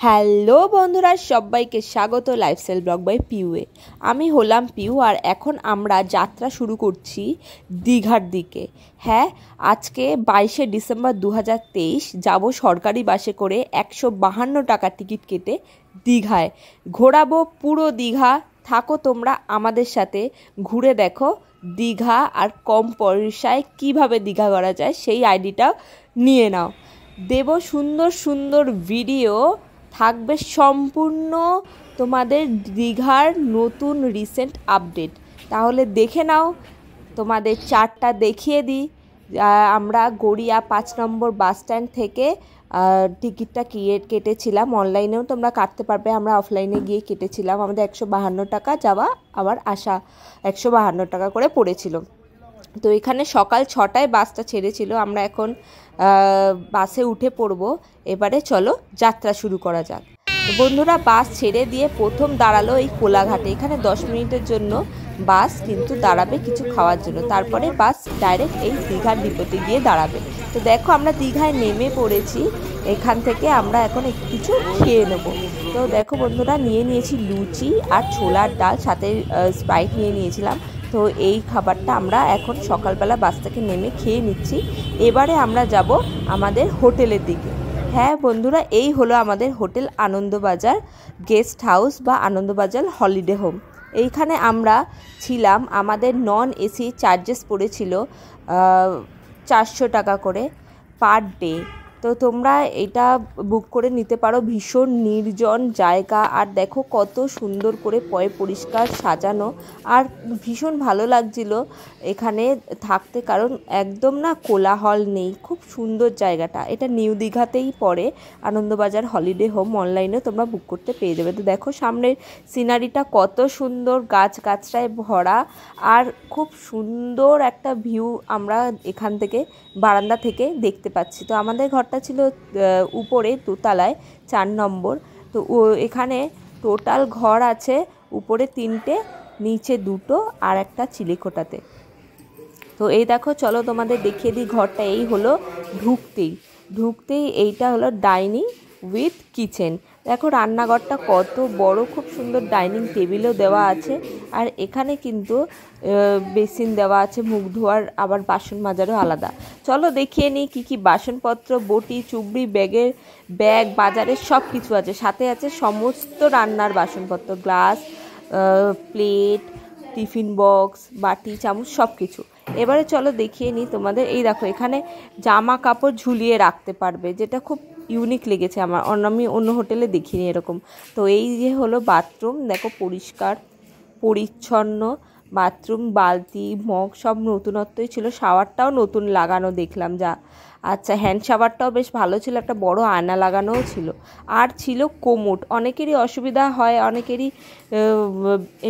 Hello বন্ধুরা, সবাইকে স্বাগত লাইফস্টাইল ব্লগ বাই পিউয়ে। আমি হলাম পিউ আর এখন আমরা যাত্রা শুরু করছি দীঘার দিকে। হ্যাঁ, আজকে 22শে ডিসেম্বর 2023 যাব সরকারি বাসে করে 152 টাকা টিকিট কেটে দীঘায়। ঘোরাবো পুরো দীঘা। থাকো তোমরা আমাদের সাথে, ঘুরে দেখো দীঘা আর কম পয়সায় কীভাবে দীঘা করা যায় সেই আইডিটা নিয়ে নাও। দেব সুন্দর সুন্দর ভিডিও, থাকবে সম্পূর্ণ তোমাদের দীঘার নতুন রিসেন্ট আপডেট। তাহলে দেখে নাও, তোমাদের চার্টটা দেখিয়ে দিই। আমরা গড়িয়া 5 নম্বর বাস স্ট্যান্ড থেকে টিকিটটা কেটেছিলাম। অনলাইনেও তোমরা কাটতে পারবে, আমরা অফলাইনে গিয়ে কেটেছিলাম। আমাদের 152 টাকা যাওয়া আবার আসা 152 টাকা করে পড়েছিল। তো এখানে সকাল 6টায় বাসটা ছেড়েছিল, আমরা এখন বাসে উঠে পড়ব। এবারে চলো যাত্রা শুরু করা যাক। বন্ধুরা, বাস ছেড়ে দিয়ে প্রথম দাঁড়ালো এই কোলাঘাটে। এখানে 10 মিনিটের জন্য বাস কিন্তু দাঁড়াবে কিছু খাওয়ার জন্য, তারপরে বাস ডাইরেক্ট এই দীঘার ডিপোতে গিয়ে দাঁড়াবে। তো দেখো আমরা দীঘায় নেমে পড়েছি। এখান থেকে আমরা এখন কিছু খেয়ে নেবো। তো দেখো বন্ধুরা, নিয়ে নিয়েছি লুচি আর ছোলার ডাল, সাথে স্প্রাইট নিয়ে নিয়েছিলাম। তো এই খাবারটা আমরা এখন সকালবেলা বাস থেকে নেমে খেয়ে নিচ্ছি। এবারে আমরা যাব আমাদের হোটেলের দিকে। হ্যাঁ বন্ধুরা, এই হলো আমাদের হোটেল আনন্দবাজার গেস্ট হাউস বা আনন্দবাজার হলিডে হোম। এইখানে আমরা ছিলাম। আমাদের নন এসি চার্জেস পড়েছিল 400 টাকা করে পার ডে। তো তোমরা এটা বুক করে নিতে পারো। ভীষণ নির্জন জায়গা, আর দেখো কত সুন্দর করে পরিষ্কার সাজানো, আর ভীষণ ভালো লাগছিল এখানে থাকতে, কারণ একদম না কোলাহল নেই। খুব সুন্দর জায়গাটা। এটা নিউ দীঘাতেই পড়ে, আনন্দবাজার হলিডে হোম। অনলাইনে তোমরা বুক করতে পেয়ে যাবে। তো দেখো সামনের সিনারিটা কত সুন্দর, গাছগাছড়ায় ভরা, আর খুব সুন্দর একটা ভিউ আমরা এখান থেকে বারান্দা থেকে দেখতে পাচ্ছি। তো আমাদের ঘরটা ছিল উপরে দোতলায় 4 নম্বর। তো এখানে টোটাল ঘর আছে উপরে 3টে, নিচে 2টো, আর একটা চিলেকোঠাতে। তো এই দেখো, চলো তোমাদের দেখিয়ে দিই ঘরটা। এই হলো ঢুকতেই এইটা হলো ডাইনিং উইথ কিচেন। দেখো রান্নাঘরটা কত বড়, খুব সুন্দর ডাইনিং টেবিলও দেওয়া আছে। আর এখানে কিন্তু বেসিন দেওয়া আছে মুখ ধোয়ার, আবার বাসন মাজারও আলাদা। চলো দেখিয়ে নিই কী কী বাসনপত্র, বটি, চুবড়ি, ব্যাগ বাজারের সব কিছু আছে। সাথে আছে সমস্ত রান্নার বাসনপত্র, গ্লাস, প্লেট, টিফিন বক্স, বাটি, চামচ, সব কিছু। এবারে চলো দেখিয়ে নিই তোমাদের। এই দেখো এখানে জামা কাপড় ঝুলিয়ে রাখতে পারবে, যেটা খুব ইউনিক লেগেছে আমার। আমি অন্য হোটেলে দেখিনি এরকম। তো এই যে হলো বাথরুম, দেখো পরিষ্কার পরিচ্ছন্ন বাথরুম, বালতি, মগ সব নতুনত্বই ছিল। শাওয়ারটাও নতুন লাগানো দেখলাম। আচ্ছা, হ্যান্ড শাওয়ারটাও বেশ ভালো ছিল, একটা বড় আয়না লাগানোও ছিল। আর ছিল কোমোড। অনেকেরই অসুবিধা হয়, অনেকেরই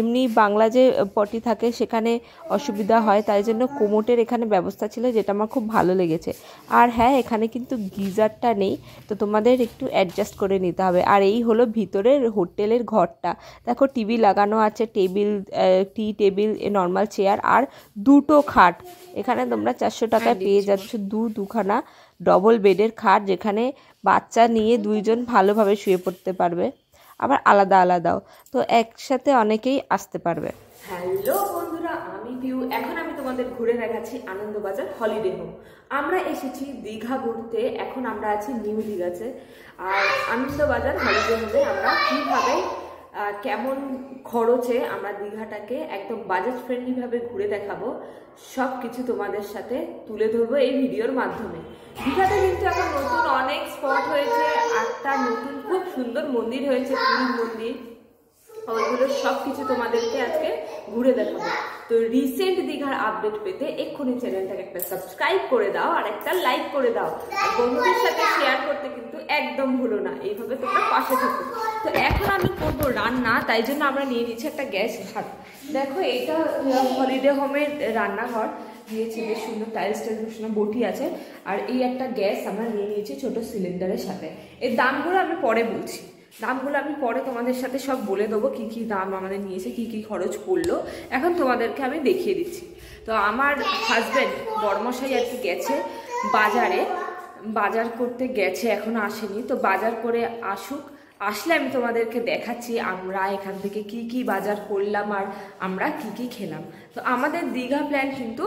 এমনি বাংলা যে পটি থাকে সেখানে অসুবিধা হয়, তাই জন্য কোমোটের এখানে ব্যবস্থা ছিল, যেটা আমার খুব ভালো লেগেছে। আর হ্যাঁ, এখানে কিন্তু গিজারটা নেই, তো তোমাদের একটু অ্যাডজাস্ট করে নিতে হবে। আর এই হলো ভিতরের হোটেলের ঘরটা। দেখো টিভি লাগানো আছে, টি টেবিল, নর্মাল চেয়ার, আর 2টো খাট। এখানে তোমরা 400 টাকায় পেয়ে যাচ্ছ দুখানা ডবল বেডের খাট, যেখানে বাচ্চা নিয়ে 2জন ভালোভাবে শুয়ে পড়তে পারবে, আবার আলাদা আলাদাও। তো একসাথে অনেকেই আসতে পারবে। হ্যালো বন্ধুরা, আমি পিউ। এখন আমি তোমাদের ঘুরে দেখাচ্ছি আনন্দবাজার হলিডে হোম। আমরা এসেছি দীঘা ঘুরতে। এখন আমরা আছি নিউ দীঘাতে। আর আনন্দবাজার হলিডে হোমে আমরা কীভাবে কেমন খরচে আমরা দীঘাটাকে একদম বাজেট ফ্রেন্ডলিভাবে ঘুরে দেখাবো, সব কিছু তোমাদের সাথে তুলে ধরবো এই ভিডিওর মাধ্যমে। দীঘাতে কিন্তু এখন নতুন অনেক স্পট হয়েছে, একটা নতুন খুব সুন্দর মন্দির হয়েছে, পুরী মন্দির। ওইগুলো সব কিছু তোমাদেরকে আজকে ঘুরে দেখাবো। তো রিসেন্ট দীঘার আপডেট পেতে এক্ষুনি চ্যানেলটাকে একটা সাবস্ক্রাইব করে দাও, আর একটা লাইক করে দাও, আর বন্ধুদের সাথে শেয়ার করতে কিন্তু একদম ভুলো না। এইভাবে তোমরা পাশে থাকো। তো এখন আমি করবো রান্না, তাই জন্য আমরা নিয়ে নিচ্ছি একটা গ্যাস হাত। দেখো এটা হলিডে হোমের রান্নাঘর দিয়েছি, বেশ সুন্দর টাইলস সুন্দর বটি আছে। আর এই একটা গ্যাস আমরা নিয়ে নিয়েছি ছোট সিলিন্ডারের সাথে। এর দামগুলো আমি পরে বলছি, দামগুলো আমি পরে তোমাদের সাথে সব বলে দেবো, কী কী দাম আমাদের নিয়েছে, কী কী খরচ পড়লো। এখন তোমাদেরকে আমি দেখিয়ে দিচ্ছি। তো আমার হাজব্যান্ড বড়মশাই আর কি গেছে বাজার করতে গেছে, এখনও আসেনি। তো বাজার করে আসুক, আসলে আমি তোমাদেরকে দেখাচ্ছি আমরা এখান থেকে কি কি বাজার করলাম আর আমরা কি কি খেলাম। তো আমাদের দীঘা প্ল্যান কিন্তু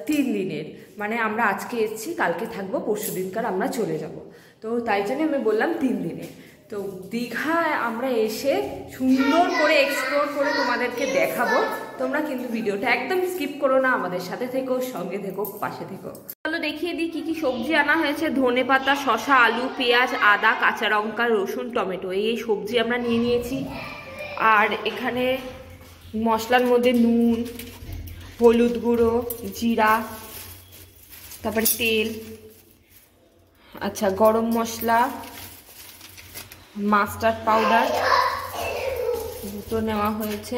3 দিনের, মানে আমরা আজকে এসেছি, কালকে থাকবো, পরশু দিনকার আমরা চলে যাব। তো তাই জন্য আমি বললাম 3 দিনে। তো দীঘায় আমরা এসে সুন্দর করে এক্সপ্লোর করে তোমাদেরকে দেখাবো। তোমরা কিন্তু ভিডিওটা একদম স্কিপ করো না, আমাদের সাথে থেকো, সঙ্গে থেকো, পাশে থেকো। চলো দেখিয়ে দিই কি কি সবজি আনা হয়েছে। ধনে পাতা, শসা, আলু, পেঁয়াজ, আদা, কাঁচা লঙ্কা, রসুন, টমেটো, এই সবজি আমরা নিয়ে নিয়েছি। আর এখানে মশলার মধ্যে নুন, হলুদ গুঁড়ো, জিরা, তারপরে তেল, আচ্ছা গরম মশলা, মাস্টার্ড পাউডার দুটো নেওয়া হয়েছে।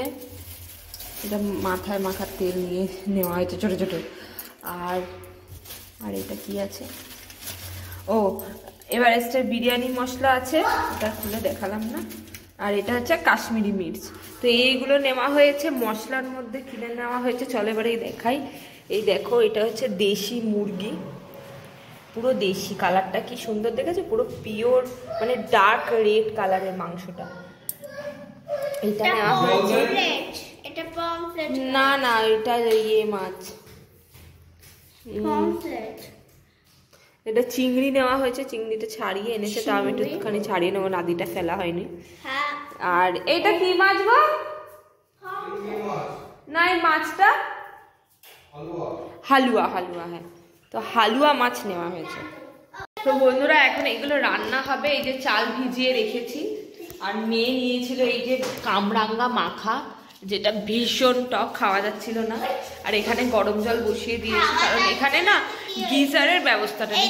এটা মাথায় মাখার তেল নিয়ে নেওয়া হয়েছে ছোটো ছোটো। আর আর এটা কি আছে, ও এভারেস্টের বিরিয়ানি মশলা আছে, এটা খুলে দেখালাম না। আর এটা হচ্ছে কাশ্মীরি মির্চ। তো এইগুলো নেওয়া হয়েছে। মশলার মধ্যে কিনে নেওয়া হয়েছে, চলে এবারেই দেখাই। এই দেখো, এটা হচ্ছে দেশি মুরগি, পুরো দেশি, কালারটা কি সুন্দর দেখেছো, পুরো পিওর মানে ডার্ক রেড কালারের মাংসটা। এটা নেওয়া হয়েছে। না না, এটা ইয়ে মাছ, এটা চিংড়ি নেওয়া হয়েছে। চিংড়িটা ছাড়িয়ে এনেছে, তা আমি একটুখানি ছাড়িয়ে নেবো, নাদিটা ফেলা হয়নি। আর এটা কি মাছ গো? না এই মাছটা হালুয়া, হালুয়া, হ্যাঁ। তো হালুয়া মাছ নেওয়া হয়েছে। তো বন্ধুরা এখন এগুলো রান্না হবে। এই যে চাল ভিজিয়ে রেখেছি, আর মেয়ে নিয়েছিল এই যে কামরাঙ্গা মাখা, যেটা ভীষণ টক, খাওয়া যাচ্ছিল না। আর এখানে গরম জল বসিয়ে দিয়েছি, কারণ এখানে না গিজারের ব্যবস্থাটা নেই।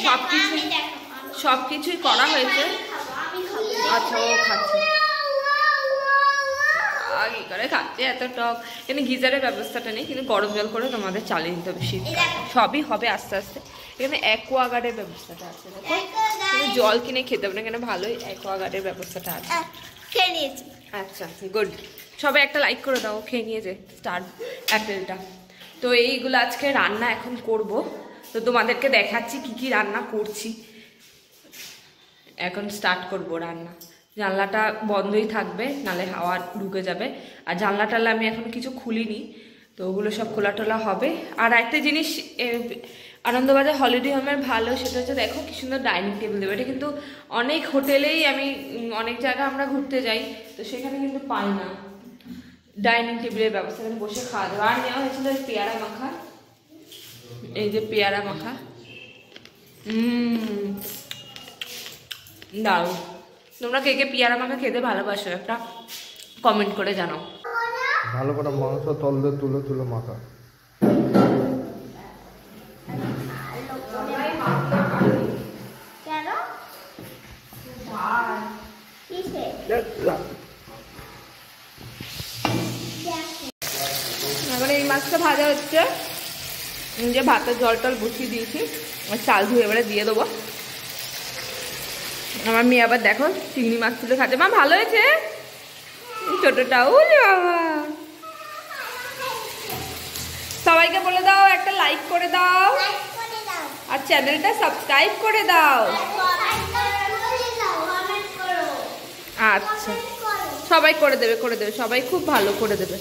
সবকিছুই করা হয়েছে। আচ্ছা ও খাচ্ছে, কি করে খাচ্ছে এত টক। এখানে গিজারের ব্যবস্থাটা নেই, কিন্তু গরম জল করে তোমাদের চালিয়ে নিতে হবে। শীতকাল সবই হবে আস্তে আস্তে। এখানে অ্যাকোয়াগার্ডের ব্যবস্থাটা আছে, দেখো জল কিনে খেতে হবে না, এখানে ভালোই অ্যাকোয়াগার্ডের ব্যবস্থাটা আছে। খেয়ে নিয়েছি। আচ্ছা গুড, সবাই একটা লাইক করে দাও। খেয়ে নিয়েছে স্টার অ্যাপেলটা। তো এইগুলো আজকে রান্না এখন করব। তো তোমাদেরকে দেখাচ্ছি কি কি রান্না করছি। এখন স্টার্ট করব রান্না। জানলাটা বন্ধই থাকবে, নালে হাওয়া ঢুকে যাবে। আর জানলা টানলা আমি এখন কিছু খুলিনি, তো ওগুলো সব খোলা টোলা হবে। আর একটা জিনিস আনন্দবাজার হলিডে হোমের ভালো, সেটা হচ্ছে দেখো কি সুন্দর ডাইনিং টেবিল দেবে। এটা কিন্তু অনেক হোটেলেই, আমি অনেক জায়গায় আমরা ঘুরতে যাই, তো সেখানে কিন্তু পাই না ডাইনিং টেবিলের ব্যবস্থা, এখানে বসে খাওয়া দাওয়া। আর নেওয়া হয়েছিল পেয়ারা মাখা, এই যে পেয়ারা মাখা, দারুণ। তোমরা কে কে পেয়ারা মাখা খেতে ভালোবাসো, একটা কমেন্ট করে জানাও। ভালো করে মাংস তল দিয়ে তুলে তুলে মাখা। এখন এই মাছটা ভাজা হচ্ছে, যে ভাতের জল টল বসিয়ে দিয়েছি, চাল ধুয়ে এবারে দিয়ে দেবো। আমার মেয়ে আবার দেখো চিংড়ি মাছ তুলে খাচ্ছে। মা ভালো হয়েছে ছোটটা, ওরে বাবা। সবাইকে বলে দাও একটা লাইক করে দাও, আর চ্যানেলটা সাবস্ক্রাইব করে দাও। আচ্ছা সবাই করে দেবে, করে দেবে, সবাই খুব ভালো করে দেবে।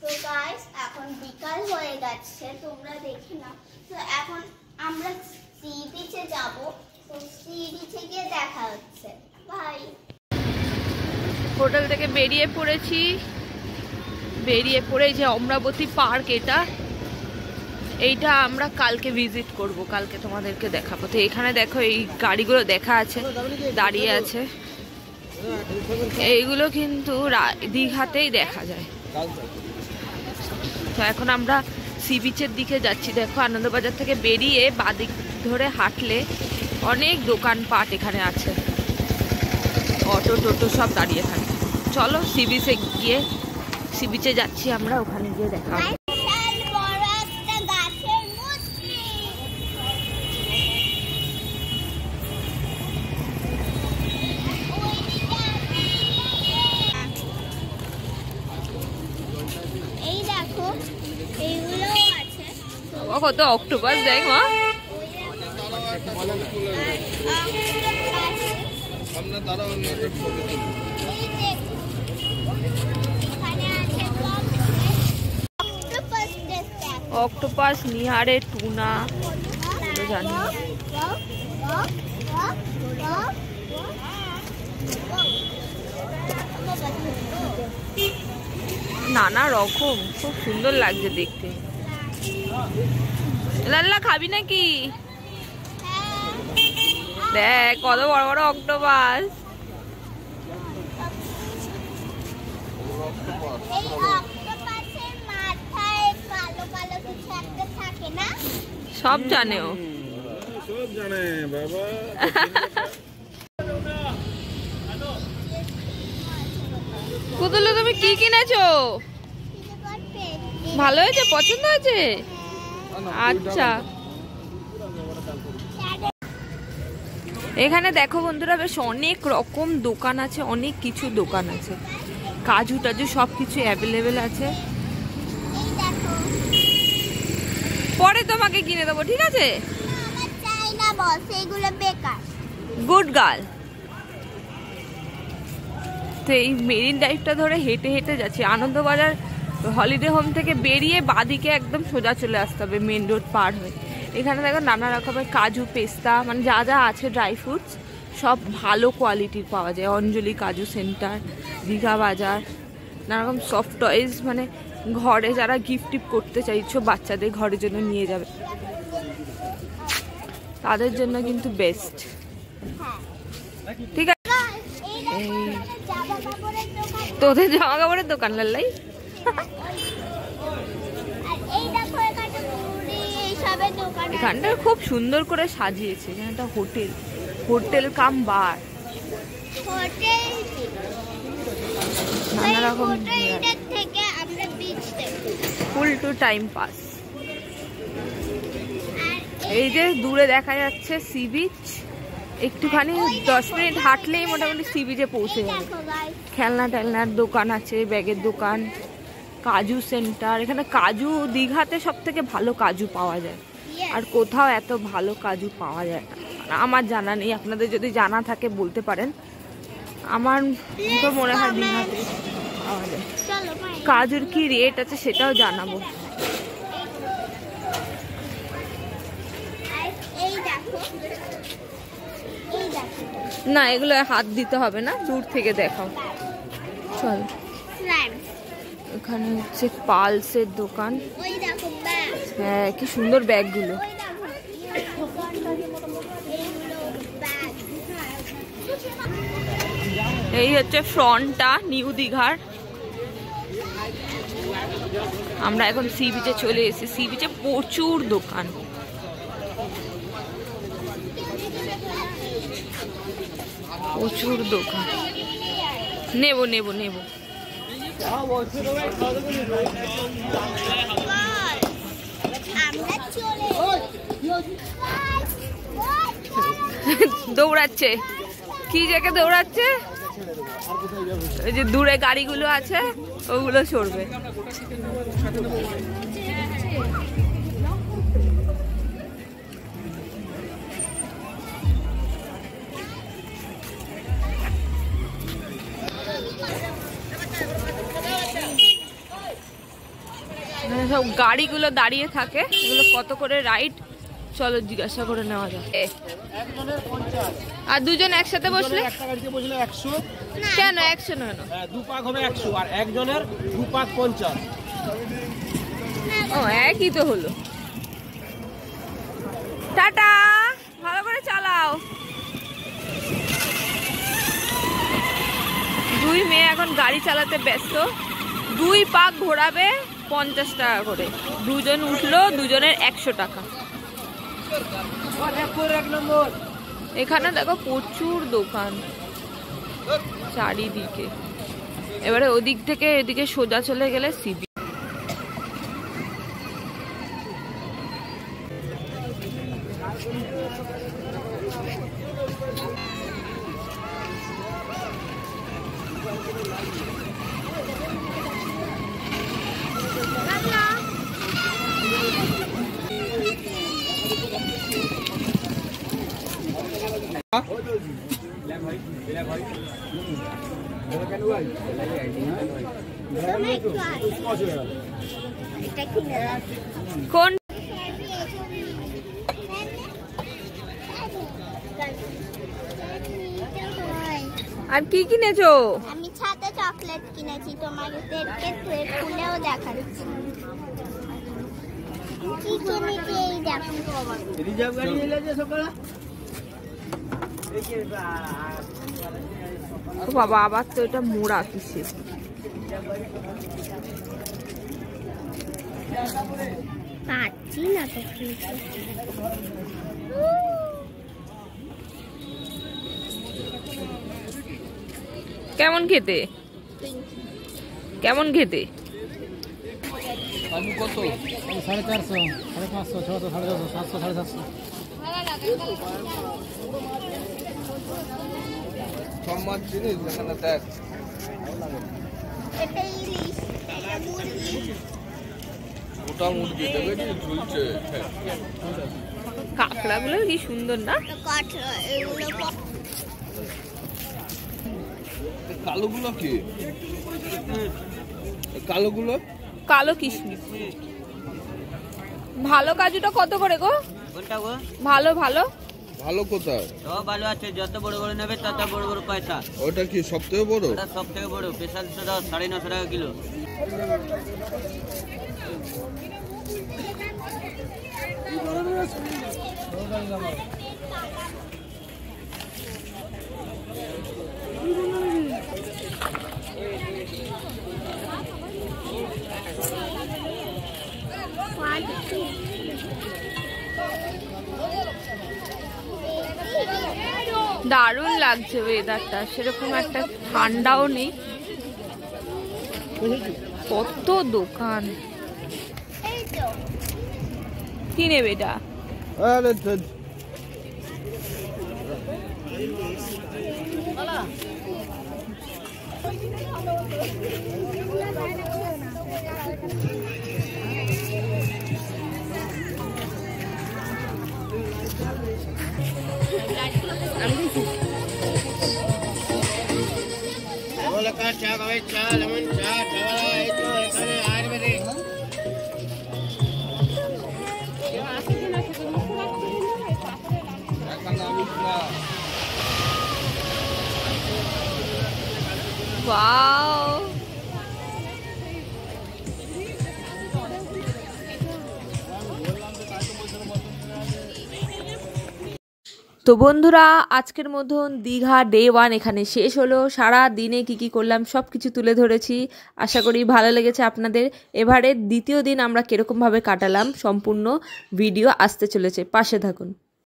তো গাইস এখন বিকাল হয়ে গেছে, তোমরা দেখে নাও। তো এখন আমরা সি বিচে যাব, তো সি বিচে গিয়ে দেখা হচ্ছে। বাই। হোটেল থেকে বেরিয়ে পড়েছি, বেরিয়ে পড়ে যে অমরাবতী পার্ক, এইটা আমরা কালকে ভিজিট করব, কালকে তোমাদেরকে দেখাবো। তো এখানে দেখো এই গাড়িগুলো দেখা আছে, দাঁড়িয়ে আছে, এইগুলো কিন্তু দীঘাতেই দেখা যায়। তো এখন আমরা সি বিচের দিকে যাচ্ছি। দেখো আনন্দবাজার থেকে বেরিয়ে বাদিক ধরে হাঁটলে অনেক দোকানপাট এখানে আছে, অটো টোটো সব দাঁড়িয়ে থাকে। চলো সি বিচে গিয়ে, সি বিচে যাচ্ছি আমরা, ওখানে গিয়ে দেখা হবে। এই দেখো এইগুলো আছে, কত অক্টোপাস দেখ মা। অক্টোপাস, নিহারে, টুনা জানি নানা রকম, খুব সুন্দর লাগছে দেখতে। লাল্লা খাবি নাকি? দেখ কত বড় বড় অক্টোপাস। সব জানে ও, সব জানে বাবা। কুতুলু তুমি কি কিনেছো? ভালো হয়েছে, পছন্দ হয়েছে? আচ্ছা, এখানে দেখো বন্ধুরা বেশ অনেক রকম দোকান আছে, অনেক কিছু দোকান আছে, কাজু টাজু সব কিছু অ্যাভেলেবেল আছে। পরে তোমাকে কিনে দেবো, ঠিক আছে? Good girl. তো এই মেরিন ড্রাইভটা ধরে হেঁটে হেঁটে যাচ্ছি। আনন্দবাজার হলিডে হোম থেকে বেরিয়ে বাদিকে একদম সোজা চলে আসতে হবে মেন রোড পার হয়ে। এখানে দেখো নানা রকমের কাজু, পেস্তা, মানে যা যা আছে ড্রাই ফ্রুটস সব ভালো কোয়ালিটির পাওয়া যায়। অঞ্জলি কাজু সেন্টার, দীঘা বাজার, নানা রকম সফট টয়েস, মানে ঘরে যারা গিফট টিফট করতে চাইছো, বাচ্চাদের ঘরের জন্য নিয়ে যাবে, তাদের জন্য কিন্তু বেস্ট। ঠিক আছে, তোদের জামা কাপড়ের দোকান লাল্লাই। এখানটা খুব সুন্দর করে সাজিয়েছে, এখানটা হোটেল, হোটেল কাম বার, নানা রকম ফুল টু টাইম পাস। এই যে দূরে দেখা যাচ্ছে সি বিচ, একটুখানি 10 মিনিট হাঁটলেই মোটামুটি সি বিচে পৌঁছে যাবে। খেলনা টেলনার দোকান আছে, ব্যাগের দোকান, কাজু সেন্টার। এখানে কাজু দীঘাতে সব থেকে ভালো কাজু পাওয়া যায়, আর কোথাও এত ভালো কাজু পাওয়া যায় না, আমার জানা নেই। আপনাদের যদি জানা থাকে বলতে পারেন। আমার তো মনে হয় দীঘাতে পাওয়া যায়। কাজুর কি রেট আছে সেটাও জানাবো। না, এগুলো হাত দিতে হবে না, দূর থেকে দেখাও। চল, এখানে হচ্ছে পালসের দোকান। হ্যাঁ, কি সুন্দর ব্যাগগুলো। এই হচ্ছে ফ্রন্টটা নিউ দীঘার। আমরা এখন সি বিচে চলে এসেছি। সি বিচে প্রচুর দোকান, প্রচুর দোকান। নেবো নেবো নেবো। দৌড়াচ্ছে, কি জায়গায় দৌড়াচ্ছে? ওই যে দূরে গাড়িগুলো আছে ওগুলো সরবে। সব গাড়িগুলো দাঁড়িয়ে থাকে, এগুলো কত করে রাইড চলো জিজ্ঞাসা করে নেওয়া যায়। আর দুজন একসাথে বসলে একটা গাড়িতে বসলে 100। কেন 100 কেন? দু পাক হবে 100 আর একজনের 2 পাক 50। ও একই তো হলো। টাটা, ভালো করে চালাও। দুই মেয়ে এখন গাড়ি চালাতে ব্যস্ত। 2 পাক ঘোরাবে 50 টাকা করে, দুজন উঠলো দুজনের 100 টাকা। এখানে দেখো প্রচুর দোকান চারিদিকে। এবারে ওদিক থেকে এদিকে সোজা চলে গেলে সিবি। কোন আর কি কিনেছো? আমি ছাতা চকলেট কিনেছি, তোমাদেরকে খুলেও দেখাচ্ছি কি কিনেছি। এই দেখো ও বাবা, আবার তো এটা মোড়া কিসে? পাচ্ছি না তো। কেমন খেতে? কেমন খেতে? কত? 450, 550, 600, 650, 700, 750। সব মাছ জিনিস এখানে দেখ। এটা ইলিশ, এটা মুরগি। ওটা মুরগি দেখেছি ঝুলছে। কাঁকড়াগুলো কি সুন্দর না? এগুলো কালোগুলো কি? কালোগুলো কালো কিশমিশ। ভালো কাজুটা কত করে গো? কোনটা গো? ভালো ভালো ভালো কোথায়? সব ভালো আছে, যত বড় বড় নেবে তত বড় বড় পয়সা। ওটা কি সবথেকে বড়? ওটা সব থেকে বড়, স্পেশাল 950 টাকা কিলো। দারুণ লাগছে ওয়েদারটা, সেরকম একটা ঠান্ডাও নেই। কত দোকান। এই তো কি নেবে এটা? আরে ওয়াও, তো বন্ধুরা, আজকের মতন দীঘা ডে 1 এখানে শেষ হলো। সারা দিনে কি করলাম সব কিছু তুলে ধরেছি। আশা করি ভালো লেগেছে আপনাদের। এবারে দ্বিতীয় দিন আমরা কিরকমভাবে কাটালাম সম্পূর্ণ ভিডিও আসতে চলেছে, পাশে থাকুন।